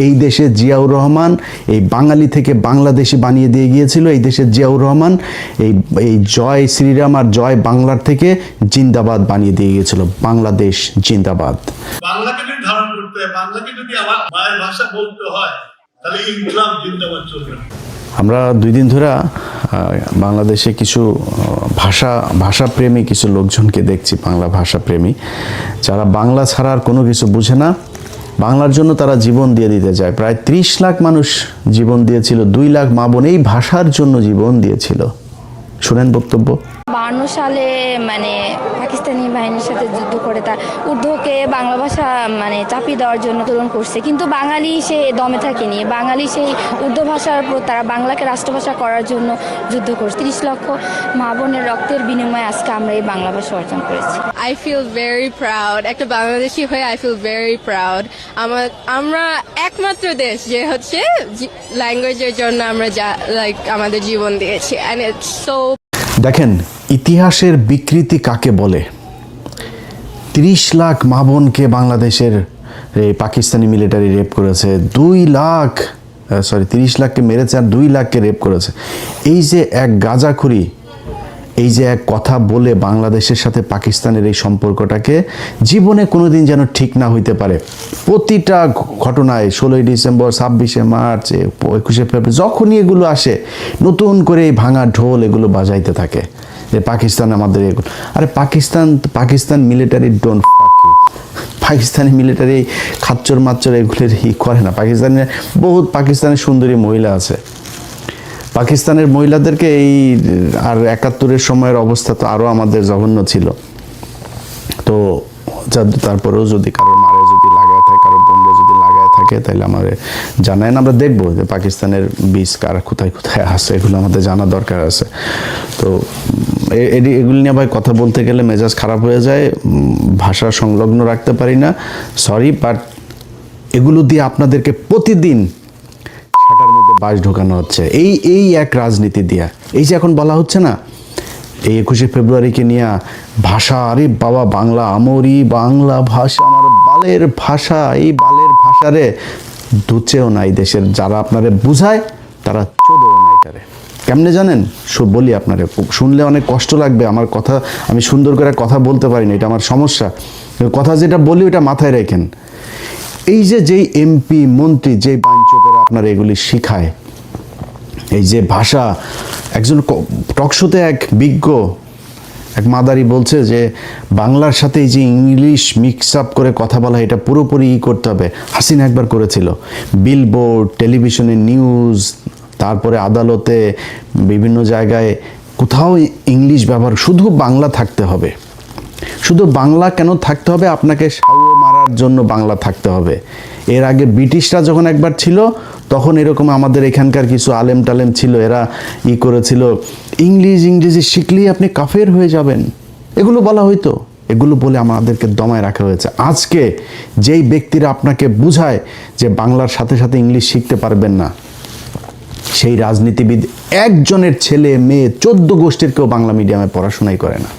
এই দেশে জিয়াউর রহমান এই বাঙালি থেকে বাংলাদেশি বানিয়ে দিয়ে গিয়েছিল। এই দেশে জিয়াউর রহমান এই জয় শ্রীরাম আর জয় বাংলার থেকে জিন্দাবাদ বানিয়ে দিয়ে গিয়েছিল। বাংলাদেশ জিন্দাবাদ। বাংলাকে যদি ধারণ করতে হয়, বাংলাকে যদি আমার মায়ের ভাষা বলতে হয়, তাহলে ইনকলাব জিন্দাবাদ চলবে না। আমরা 2 দিন ধরে বাংলাদেশে কিছু ভাষাপ্রেমী কিছু লোকজনকে দেখছি, বাংলা ভাষাপ্রেমী, যারা বাংলা ছাড়া আর কোনো কিছু বুঝে না। বাংলার জন্য তারা জীবন দিয়ে দিতে যায়। প্রায় 30 লাখ মানুষ জীবন দিয়েছিল, 2 লাখ মা বোন এই ভাষার জন্য জীবন দিয়েছিল। শুনেন বক্তব্য। 52 সালে পাকিস্তানি বাহিনীর সাথে যুদ্ধ করে তার উর্দুকে বাংলা ভাষা চাপিয়ে দেওয়ার জন্য আন্দোলন করছে, কিন্তু বাঙালি সে দমে থাকেনি। বাঙালি সেই উর্দু ভাষার উপর তারা বাংলাকে রাষ্ট্রভাষা করার জন্য যুদ্ধ করছে। 30 লক্ষ মা বোনের রক্তের বিনিময়ে আজকে আমরা এই বাংলা ভাষা অর্জন করেছি। I feel very proud. একটা বাংলাদেশি হয়ে I feel very proud. আমরা একমাত্র দেশ যে হচ্ছে ল্যাঙ্গুয়েজের জন্য আমরা আমাদের জীবন দিয়েছি, and it's so. দেখেন ইতিহাসের বিকৃতি কাকে বলে। 30 লাখ মা বোনকে বাংলাদেশের পাকিস্তানি মিলিটারি রেপ করেছে, 30 লাখকে মেরেছে আর 2 লাখকে রেপ করেছে। এই যে এক গাঁজাখুরি, এই যে এক কথা বলে বাংলাদেশের সাথে পাকিস্তানের এই সম্পর্কটাকে জীবনে কোনোদিন যেন ঠিক না হইতে পারে। প্রতিটা ঘটনায় 16ই ডিসেম্বর, 26শে মার্চ, 21শে ফেব্রুয়ারি যখনই এগুলো আসে, নতুন করে এই ভাঙা ঢোল এগুলো বাজাইতে থাকে যে পাকিস্তান আমাদের এগুলো। আরে Pakistan military don't fuck you. Pakistani military খাচ্চর মাচ্চর এগুলোর করে না। পাকিস্তানের সুন্দরী মহিলা আছে। পাকিস্তানের মহিলাদেরকে আর 71-এর সময়ের অবস্থা তো আরও আমাদের জঘন্য ছিল। তো তারপরেও যদি কারোর মারে যদি লাগায় থাকে, কারোর বোনরে যদি লাগায় থাকে, তাহলে আমাদের জানায় না, আমরা দেখবো যে পাকিস্তানের বীজ কার কোথায় কোথায় আছে, এগুলো আমাদের জানা দরকার আছে। তো এগুলি নিয়ে ভাই কথা বলতে গেলে মেজাজ খারাপ হয়ে যায়, ভাষা সংলগ্ন রাখতে পারি না, সরি। বাট এগুলো দিয়ে আপনাদেরকে প্রতিদিন ছাটার মধ্যে বাস ঢোকানো হচ্ছে এই এক রাজনীতি দিয়া। এই যে এখন বলা হচ্ছে না, এই 21শে ফেব্রুয়ারিকে নিয়ে ভাষা, আরে বাবা বাংলা আমরি, বাংলা ভাষা আমার বালের ভাষা, এই বালের ভাষারে দুচেও নাই দেশের যারা আপনারে বুঝায়, তারা চোদেও নাই তারে। কেমনে জানেন? বলি আপনারে, শুনলে অনেক কষ্ট লাগবে। আমার কথা আমি সুন্দর করে কথা বলতে পারি না, এটা আমার সমস্যা। কথা যেটা বলি ওটা মাথায় রাখেন। এই যেই এমপি মন্ত্রী, যে বাঞ্চোতেরা আপনার এগুলি শিখায়, এই যে ভাষা, একজন টকশোতে এক বিজ্ঞ এক মাদারি বলছে যে বাংলার সাথে এই যে ইংলিশ মিক্স আপ করে কথা বলা, এটা পুরোপুরি করতে হবে। হাসিনা একবার করেছিল। বিলবোর্ড, টেলিভিশনে নিউজ, তারপরে আদালতে, বিভিন্ন জায়গায় কোথাও ইংলিশ ব্যবহার, শুধু বাংলা থাকতে হবে। শুধু বাংলা কেন থাকতে হবে? আপনাকে সাউও মারার জন্য বাংলা থাকতে হবে। এর আগে ব্রিটিশরা যখন একবার ছিল, তখন এরকম আমাদের এখানকার কিছু আলেম টালেম ছিল, এরা করেছিল, ইংরেজি শিখলেই আপনি কাফের হয়ে যাবেন, এগুলো বলা হইতো। এগুলো বলে আমাদেরকে দমায় রাখা হয়েছে। আজকে যেই ব্যক্তিরা আপনাকে বুঝায় যে বাংলার সাথে সাথে ইংলিশ শিখতে পারবেন না, সেই রাজনীতিবিদ একজনের ছেলে মেয়ে 14 গোষ্ঠীর কেউ বাংলা মিডিয়ামে পড়াশোনাই করে না।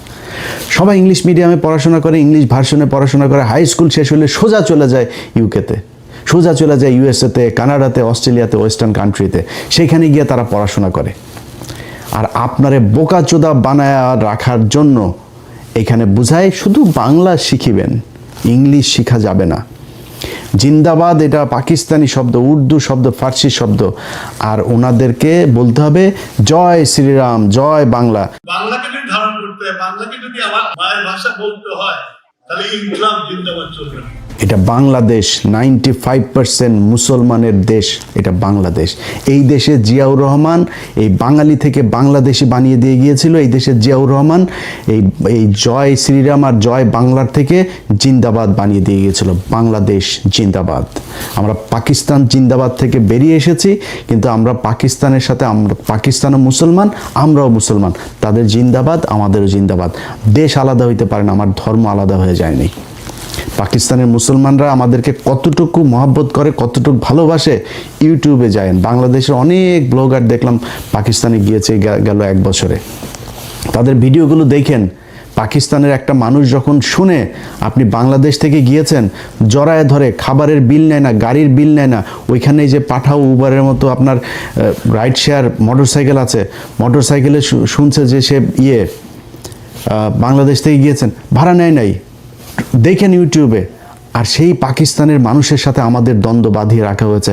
সবাই ইংলিশ মিডিয়ামে পড়াশোনা করে, ইংলিশ ভার্সনে পড়াশোনা করে, হাই স্কুল শেষ হলে সোজা চলে যায় ইউকেতে, সোজা চলে যায় ইউএসএতে, কানাডাতে, অস্ট্রেলিয়াতে, ওয়েস্টার্ন কান্ট্রিতে, সেখানে গিয়ে তারা পড়াশোনা করে। আর আপনারে বোকাচোদা বানায় রাখার জন্য এখানে বুঝায় শুধু বাংলা শিখিবেন, ইংলিশ শিখা যাবে না। জিন্দাবাদ এটা পাকিস্তানি শব্দ, উর্দু শব্দ, ফার্সি শব্দ। আর ওনাদেরকে বলতে হবে জয় শ্রীরাম, জয় বাংলা। বাংলাকে যদি ধারণ করতে হয়, বাংলাকে যদি আমার মায়ের ভাষা বলতে হয়, তাহলে ইনকলাব জিন্দাবাদ চলবে না। এটা বাংলাদেশ, 95% মুসলমানের দেশ এটা বাংলাদেশ। এই দেশে জিয়াউর রহমান এই বাঙালি থেকে বাংলাদেশি বানিয়ে দিয়ে গিয়েছিল। এই দেশে জিয়াউর রহমান এই জয় শ্রীরাম আর জয় বাংলার থেকে জিন্দাবাদ বানিয়ে দিয়ে গিয়েছিল। বাংলাদেশ জিন্দাবাদ। আমরা পাকিস্তান জিন্দাবাদ থেকে বেরিয়ে এসেছি, কিন্তু আমরা পাকিস্তানের সাথে, আমরা পাকিস্তানও মুসলমান, আমরাও মুসলমান। তাদের জিন্দাবাদ, আমাদেরও জিন্দাবাদ। দেশ আলাদা হইতে পারে না, আমার ধর্ম আলাদা হয়ে যায়নি। পাকিস্তানের মুসলমানরা আমাদেরকে কতটুকু মহব্বত করে, কতটুকু ভালোবাসে, ইউটিউবে যায়। বাংলাদেশের অনেক ব্লগার দেখলাম পাকিস্তানে গিয়েছে গেল 1 বছরে। তাদের ভিডিওগুলো দেখেন, পাকিস্তানের একটা মানুষ যখন শুনে আপনি বাংলাদেশ থেকে গিয়েছেন, জড়ায় ধরে, খাবারের বিল নেয় না, গাড়ির বিল নেয় না, ওইখানে যে পাঠাও উবারের মতো আপনার রাইড শেয়ার মোটরসাইকেল আছে, মোটরসাইকেলে শুনছে যে সে বাংলাদেশ থেকে গিয়েছেন, ভাড়া নেয় নাই, দেখেন ইউটিউবে। আর সেই পাকিস্তানের মানুষের সাথে আমাদের দ্বন্দ্ব বাঁধিয়ে রাখা হয়েছে।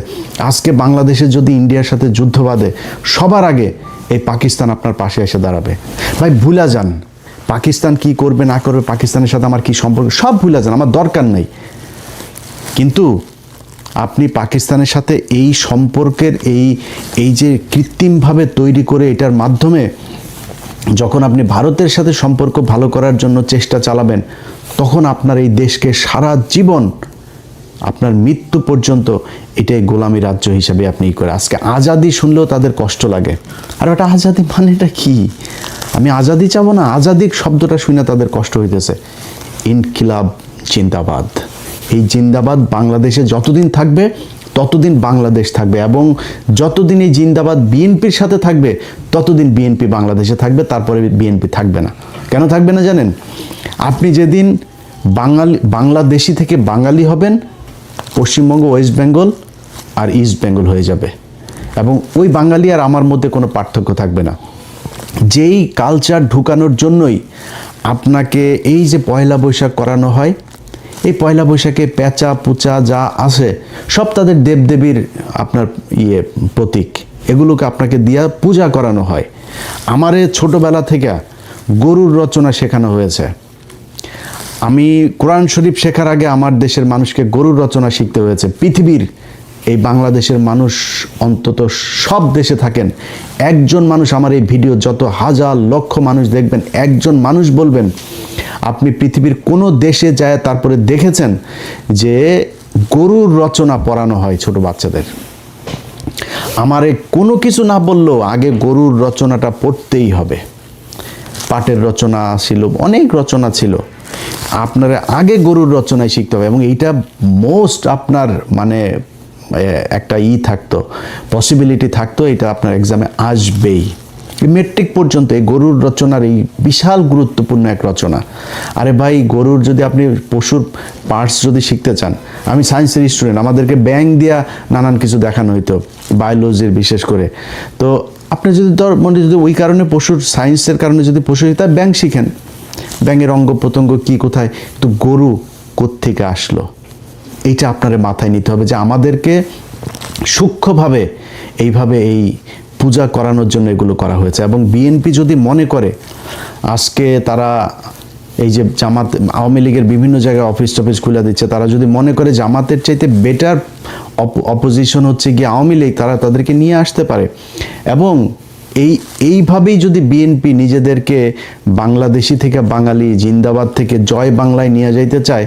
আজকে বাংলাদেশে যদি ইন্ডিয়ার সাথে যুদ্ধ বাঁধে, সবার আগে এই পাকিস্তান আপনার পাশে এসে দাঁড়াবে। ভাই ভুলা যান পাকিস্তান কি করবে না করবে, পাকিস্তানের সাথে আমার কি সম্পর্ক, সব ভুলা যান, আমার দরকার নেই। কিন্তু আপনি পাকিস্তানের সাথে এই সম্পর্কের এই যে কৃত্রিমভাবে তৈরি করে এটার মাধ্যমে যখন আপনি ভারতের সাথে সম্পর্ক ভালো করার জন্য চেষ্টা চালাবেন, তখন আপনার এই দেশকে সারা জীবন, আপনার মৃত্যু পর্যন্ত এটাই গোলামি রাজ্য হিসাবে আপনি করে। আজকে আজাদি শুনলেও তাদের কষ্ট লাগে। আর ওটা আজাদি মানেটা কি? আমি আজাদি চাবো না, আজাদি শব্দটা শুনে তাদের কষ্ট হইতেছে। ইনকিলাব জিন্দাবাদ, এই জিন্দাবাদ বাংলাদেশে যতদিন থাকবে ততদিন বাংলাদেশ থাকবে, এবং যতদিন এই জিন্দাবাদ বিএনপির সাথে থাকবে ততদিন বিএনপি বাংলাদেশে থাকবে, তারপরে বিএনপি থাকবে না। কেন থাকবে না জানেন? আপনি যেদিন বাংলাদেশি থেকে বাঙালি হবেন, পশ্চিমবঙ্গ, ওয়েস্ট বেঙ্গল আর ইস্ট বেঙ্গল হয়ে যাবে, এবং ওই বাঙালি আর আমার মধ্যে কোনো পার্থক্য থাকবে না। যেই কালচার ঢুকানোর জন্যই আপনাকে এই যে পয়লা বৈশাখ করানো হয়, এই পয়লা বৈশাখে পেঁচা পুচা যা আছে সব তাদের দেবদেবীর আপনার প্রতীক, এগুলোকে আপনাকে দিয়া পূজা করানো হয়। আমারে ছোটবেলা থেকে গরুর রচনা শেখানো হয়েছে। আমি কোরআন শরীফ শেখার আগে আমার দেশের মানুষকে গরুর রচনা শিখতে হয়েছে। পৃথিবীর এই বাংলাদেশের মানুষ, অন্তত সব দেশে থাকেন, একজন মানুষ আমার এই ভিডিও যত হাজার লক্ষ মানুষ দেখবেন, একজন মানুষ বলবেন আপনি পৃথিবীর কোনো দেশে যায় তারপরে দেখেছেন যে গরুর রচনা পড়ানো হয় ছোট বাচ্চাদের। আমারে কোনো কিছু না বললেও আগে গরুর রচনাটা পড়তেই হবে। পাটের রচনা ছিল, অনেক রচনা ছিল, আপনারা আগে গরুর রচনায় শিখতে হবে। এবং এইটা মোস্ট আপনার মানে একটা থাকতো, পসিবিলিটি থাকতো, এটা আপনার এক্সামে আসবেই। মেট্রিক পর্যন্ত এই গরুর রচনার এই বিশাল গুরুত্বপূর্ণ এক রচনা। আরে ভাই, গরুর যদি আপনি পশুর পার্টস যদি শিখতে চান, আমি সায়েন্সের স্টুডেন্ট, আমাদেরকে ব্যাঙ দিয়া নানান কিছু দেখানো হইতো, বায়োলজির বিশেষ করে। তো আপনি যদি মানে যদি ওই কারণে পশুর সায়েন্সের কারণে যদি পশু তা ব্যাঙ শিখেন, ব্যাঙের অঙ্গ প্রত্যঙ্গ কী কোথায়, তো গরু কোত্থেকে আসলো, এইটা আপনার মাথায় নিতে হবে যে আমাদেরকে সূক্ষ্মভাবে এইভাবে এই পূজা করানোর জন্য এগুলো করা হয়েছে। এবং বিএনপি যদি মনে করে আজকে তারা এই যে জামাত, আওয়ামী লীগের বিভিন্ন জায়গায় অফিস টফিস খুলে দিচ্ছে, তারা যদি মনে করে জামাতের চাইতে বেটার অপোজিশন হচ্ছে গিয়ে আওয়ামী লীগ, তারা তাদেরকে নিয়ে আসতে পারে। এবং এইভাবেই যদি বিএনপি নিজেদেরকে বাংলাদেশি থেকে বাঙালি, জিন্দাবাদ থেকে জয় বাংলায় নিয়ে যাইতে চায়,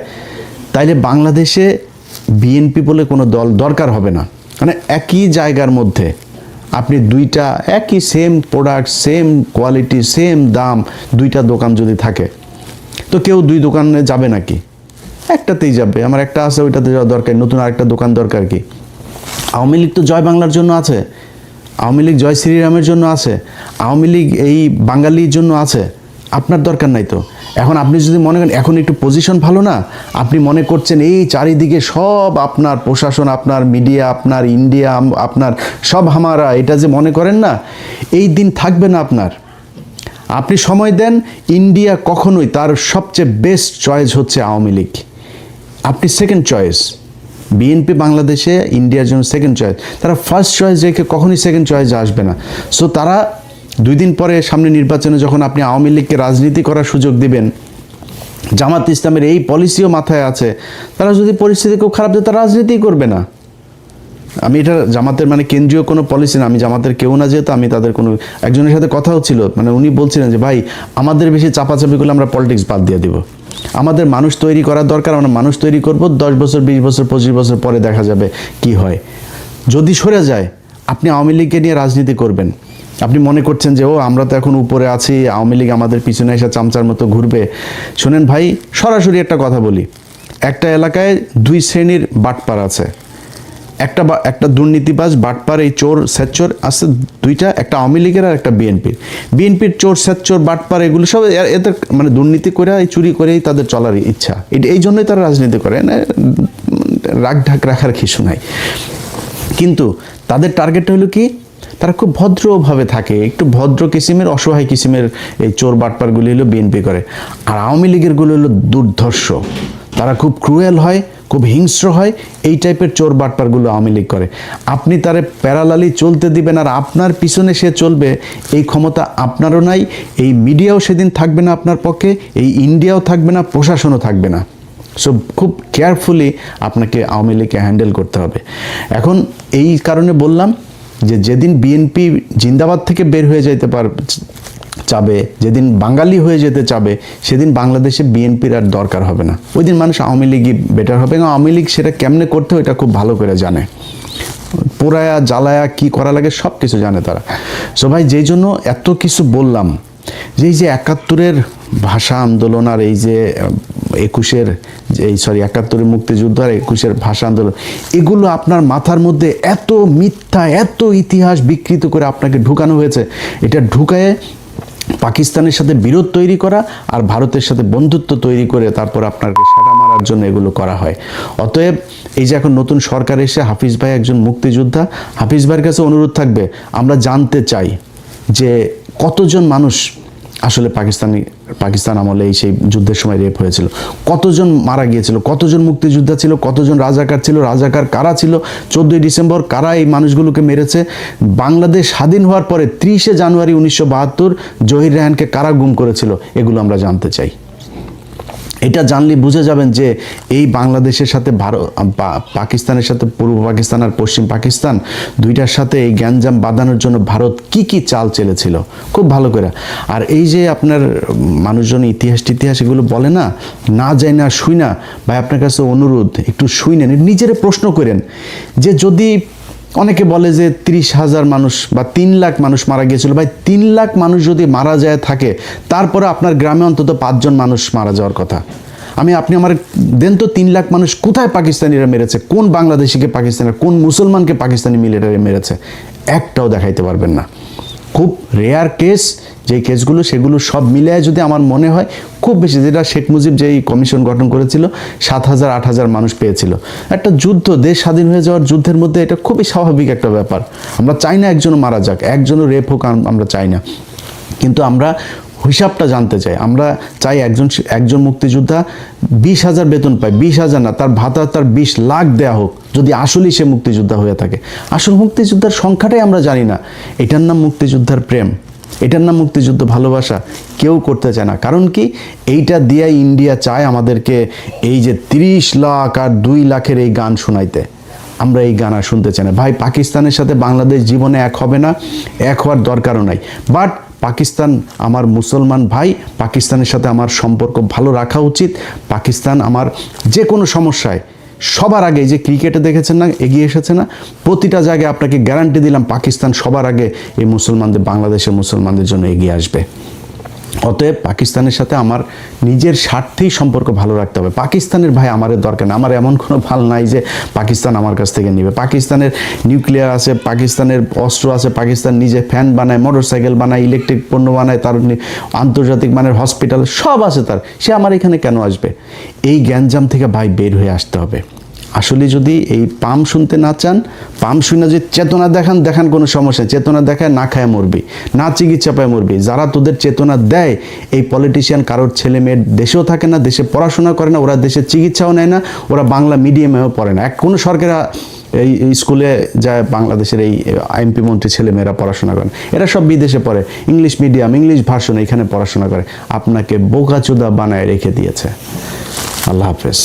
তাইলে বাংলাদেশে বিএনপি বলে কোনো দল দরকার হবে না। মানে একই জায়গার মধ্যে আপনি দুইটা একই same product, same quality, same দাম, দুইটা দোকান যদি থাকে, তো কেউ দুই দোকানে যাবে নাকি? একটাতেই যাবে। আমার একটা আছে, ওইটাতে যাওয়া দরকার, নতুন আরেকটা দোকান দরকার কি? আওয়ামী লীগ তো জয় বাংলার জন্য আছে, আওয়ামী লীগ জয় শ্রীরামের জন্য আছে, আওয়ামী লীগ এই বাঙালির জন্য আছে, আপনার দরকার নাই তো। এখন আপনি যদি মনে করেন এখন একটু পজিশন ভালো না, আপনি মনে করছেন এই চারিদিকে সব আপনার প্রশাসন, আপনার মিডিয়া, আপনার ইন্ডিয়া, আপনার সব হামারা, এটা যে মনে করেন না, এই দিন থাকবে না আপনার। আপনি সময় দেন, ইন্ডিয়া কখনোই তার সবচেয়ে বেস্ট চয়েস হচ্ছে আওয়ামী লীগ, আপনি সেকেন্ড চয়েস। বিএনপি বাংলাদেশে ইন্ডিয়ার জন্য সেকেন্ড চয়েস, তারা ফার্স্ট চয়েস রেখে কখনোই সেকেন্ড চয়েসে আসবে না। সো তারা 2 দিন পরে সামনে নির্বাচনে যখন আপনি আওয়ামী লীগকে রাজনীতি করার সুযোগ দিবেন, জামাত ইসলামের এই পলিসিও মাথায় আছে, তারা যদি পরিস্থিতি খুব খারাপ যায় তারা রাজনীতিই করবে না। আমি এটা জামাতের মানে কেন্দ্রীয় কোনো পলিসি না, আমি জামাতের কেউ না, যেহেতু আমি তাদের কোনো একজনের সাথে কথা হচ্ছিল, মানে উনি বলছিলেন যে ভাই আমাদের বেশি চাপাচাপি করলে আমরা পলিটিক্স বাদ দিয়ে দিব, আমাদের মানুষ তৈরি করার দরকার, আমরা মানুষ তৈরি করব, 10 বছর 20 বছর 25 বছর পরে দেখা যাবে কি হয়। যদি সরে যায় আপনি আওয়ামী লীগকে নিয়ে রাজনীতি করবেন, আপনি মনে করছেন যে ও আমরা তো এখন উপরে আছি, আওয়ামী লীগ আমাদের পিছনে এসে চামচার মতো ঘুরবে। শোনেন ভাই, সরাসরি একটা কথা বলি, একটা এলাকায় 2 শ্রেণীর বাটপার আছে, একটা দুর্নীতিবাজ বাটপার এই চোর স্যাচ্চোর আছে দুইটা, একটা আওয়ামী লীগের আর একটা বিএনপির চোর স্যাচ্চোর বাটপার এগুলো সব এদের মানে দুর্নীতি করে এই চুরি করেই তাদের চলার ইচ্ছা, এই জন্যই তারা রাজনীতি করে, রাগ ঢাক রাখার কিছু নাই। কিন্তু তাদের টার্গেট হলো কি, তারা খুব ভদ্রভাবে থাকে, একটু ভদ্র কিসিমের অসহায় কিসিমের এই চোর বাটপারগুলি হলো বিএনপি করে। আর আওয়ামী লীগেরগুলো হলো দুর্ধর্ষ, তারা খুব ক্রুয়েল হয়, খুব হিংস্র হয়, এই টাইপের চোর বাটপারগুলো আওয়ামী লীগ করে। আপনি তারে প্যারালালি চলতে দিবেন আর আপনার পিছনে সে চলবে, এই ক্ষমতা আপনারও নাই, এই মিডিয়াও সেদিন থাকবে না আপনার পক্ষে, এই ইন্ডিয়াও থাকবে না, প্রশাসনও থাকবে না। সো খুব কেয়ারফুলি আপনাকে আওয়ামী লীগকে হ্যান্ডেল করতে হবে। এখন এই কারণে বললাম যে যেদিন বিএনপি জিন্দাবাদ থেকে বের হয়ে যেতে চাবে, যেদিন বাঙালি হয়ে যেতে চাবে, সেদিন বাংলাদেশে বিএনপির আর দরকার হবে না, ওই দিন মানুষ আওয়ামী লীগই বেটার হবে। এবং আওয়ামী লীগ সেটা কেমনে করতে হয় এটা খুব ভালো করে জানে, পোড়ায়া জ্বালায়া কি করা লাগে সব কিছু জানে তারা। সো ভাই, যেই জন্য এত কিছু বললাম, যে এই যে ৭১-এর ভাষা আন্দোলন আর এই যে ৭১-এর মুক্তিযুদ্ধ আর ২১-এর ভাষা আন্দোলন, এগুলো আপনার মাথার মধ্যে এত মিথ্যা, এত ইতিহাস বিকৃত করে আপনাকে ঢুকানো হয়েছে। এটা ঢুকায়ে পাকিস্তানের সাথে বিরোধ তৈরি করা আর ভারতের সাথে বন্ধুত্ব তৈরি করে তারপর আপনাকে সাড়া মারার জন্য এগুলো করা হয়। অতএব এই যে এখন নতুন সরকার এসে, হাফিজ ভাই একজন মুক্তিযোদ্ধা, হাফিজ ভাইয়ের কাছে অনুরোধ থাকবে, আমরা জানতে চাই যে কতজন মানুষ আসলে পাকিস্তান আমলে সেই যুদ্ধের সময় রেপ হয়েছিল, কতজন মারা গিয়েছিল, কতজন মুক্তিযোদ্ধা ছিল, কতজন রাজাকার ছিল, রাজাকার কারা ছিল, 14ই ডিসেম্বর কারা এই মানুষগুলোকে মেরেছে, বাংলাদেশ স্বাধীন হওয়ার পরে 30শে জানুয়ারি 1972 জহির রায়হানকে কারা গুম করেছিল, এগুলো আমরা জানতে চাই। এটা জানলে বুঝে যাবেন যে এই বাংলাদেশের সাথে পাকিস্তানের সাথে পূর্ব পাকিস্তান আর পশ্চিম পাকিস্তান দুইটার সাথে এই গ্যাঞ্জাম বাঁধানোর জন্য ভারত কি চাল চেলেছিল খুব ভালো করে। আর এই যে আপনার মানুষজন ইতিহাস এগুলো বলে না যায় না শুই না, ভাই আপনার কাছে অনুরোধ একটু শুই নেন, নিজেরা প্রশ্ন করেন যে যদি অনেকে বলে যে 30,000 মানুষ বা 3 লাখ মানুষ মারা গিয়েছিল, ভাই 3 লাখ মানুষ যদি মারা যায় থাকে, তারপরে আপনার গ্রামে অন্তত 5 জন মানুষ মারা যাওয়ার কথা। আপনি আমার দেন তো 3 লাখ মানুষ কোথায় পাকিস্তানিরা মেরেছে, কোন বাংলাদেশিকে পাকিস্তানিরা, কোন মুসলমানকে পাকিস্তানি মিলিটারি মেরেছে, একটাও দেখাইতে পারবেন না। খুব রেয়ার কেস, যেই কেসগুলো সেগুলো সব মিলিয়ে যদি আমার মনে হয় খুব বেশি, যেটা শেখ মুজিব যেই কমিশন গঠন করেছিল 7,000-8,000 মানুষ পেয়েছিল। একটা যুদ্ধ, দেশ স্বাধীন হয়ে যাওয়ার যুদ্ধের মধ্যে এটা খুবই স্বাভাবিক একটা ব্যাপার। আমরা চাই না একজনও মারা যাক, একজনও রেপ হোক, আমরা চাই না, কিন্তু আমরা হিসাবটা জানতে চাই। আমরা চাই একজন মুক্তিযোদ্ধা 20,000 বেতন পায়, 20,000 না, তার ভাতা তার 20 লাখ দেয়া হোক, যদি আসলেই সে মুক্তিযোদ্ধা হয়ে থাকে। আসল মুক্তিযোদ্ধার সংখ্যাটাই আমরা জানি না। এটার নাম মুক্তিযোদ্ধার প্রেম, এটার নাম মুক্তিযুদ্ধ ভালোবাসা, কেউ করতে চায় না। কারণ কি, এইটা দিয়ে ইন্ডিয়া চায় আমাদেরকে এই যে 30 লাখ আর 2 লাখের এই গান শোনাইতে। আমরা এই গান আর শুনতে চাই না ভাই। পাকিস্তানের সাথে বাংলাদেশ জীবনে এক হবে না, এক হওয়ার দরকারও নাই। বাট পাকিস্তান আমার মুসলমান ভাই, পাকিস্তানের সাথে আমার সম্পর্ক ভালো রাখা উচিত। পাকিস্তান আমার যে কোনো সমস্যায় সবার আগে, যে ক্রিকেটে দেখেছেন না এগিয়ে এসেছে না, প্রতিটা জায়গায় আপনাকে গ্যারান্টি দিলাম পাকিস্তান সবার আগে এই বাংলাদেশের মুসলমানদের জন্য এগিয়ে আসবে। অতএব পাকিস্তানের সাথে আমার নিজের স্বার্থেই সম্পর্ক ভালো রাখতে হবে। পাকিস্তানের ভাই আমাদের দরকার না, আমার এমন কোনো ভাল নাই যে পাকিস্তান আমার কাছ থেকে নেবে। পাকিস্তানের নিউক্লিয়ার আছে, পাকিস্তানের অস্ত্র আছে, পাকিস্তান নিজে ফ্যান বানায়, মোটরসাইকেল বানায়, ইলেকট্রিক পণ্য বানায়, তার আন্তর্জাতিক মানের হসপিটাল সব আছে তার, সে আমার এখানে কেন আসবে? এই গ্যাঞ্জাম থেকে ভাই বের হয়ে আসতে হবে। আসলে যদি এই পাম শুনতে না চান, পাম শুনে যে চেতনা দেখান কোনো সমস্যা, চেতনা দেখায় না খায় মরবি, না চিকিৎসা পায় মরবি। যারা তোদের চেতনা দেয়, এই পলিটিশিয়ান কারোর ছেলে মেয়ের দেশেও থাকে না, দেশে পড়াশোনা করে না, ওরা দেশে চিকিৎসাও নেয় না, ওরা বাংলা মিডিয়ামেও পড়ে না। কোনো সরকার এই স্কুলে যায় বাংলাদেশের এই এমপি মন্ত্রী ছেলেমেয়েরা পড়াশোনা করেন, এরা সব বিদেশে পড়ে, ইংলিশ মিডিয়াম, ইংলিশ ভার্সন এখানে পড়াশোনা করে। আপনাকে বোকাচোদা বানায় রেখে দিয়েছে। আল্লাহ হাফেজ।